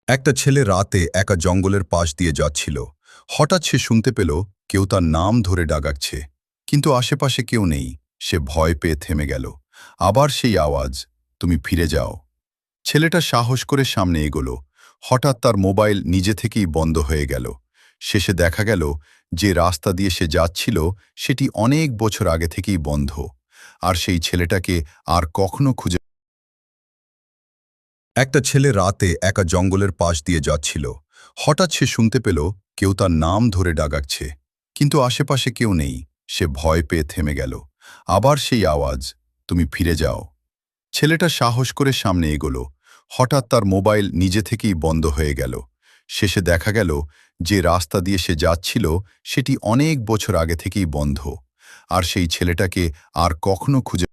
একটা ছেলে রাতে একা জঙ্গলের পাশ দিয়ে যাচ্ছিল। হঠাৎ সে শুনতে পেল কেউ তার নাম ধরে ডাকাচ্ছে, কিন্তু আশেপাশে কেউ নেই। সে ভয় পেয়ে থেমে গেল। আবার সেই আওয়াজ, তুমি ফিরে যাও। ছেলেটা সাহস করে সামনে এগোলো। হঠাৎ তার মোবাইল নিজে থেকেই বন্ধ হয়ে গেল। শেষে দেখা গেল যে রাস্তা দিয়ে সে যাচ্ছিল সেটি অনেক বছর আগে থেকেই বন্ধ, আর সেই ছেলেটাকে আর কখনো খুঁজে। একটা ছেলে রাতে একা জঙ্গলের পাশ দিয়ে যাচ্ছিল। হঠাৎ সে শুনতে পেল কেউ তার নাম ধরে ডাকাচ্ছে, কিন্তু আশেপাশে কেউ নেই। সে ভয় পেয়ে থেমে গেল। আবার সেই আওয়াজ, তুমি ফিরে যাও। ছেলেটা সাহস করে সামনে এগোলো। হঠাৎ তার মোবাইল নিজে থেকেই বন্ধ হয়ে গেল। শেষে দেখা গেল যে রাস্তা দিয়ে সে যাচ্ছিল সেটি অনেক বছর আগে থেকেই বন্ধ, আর সেই ছেলেটাকে আর কখনো খুঁজে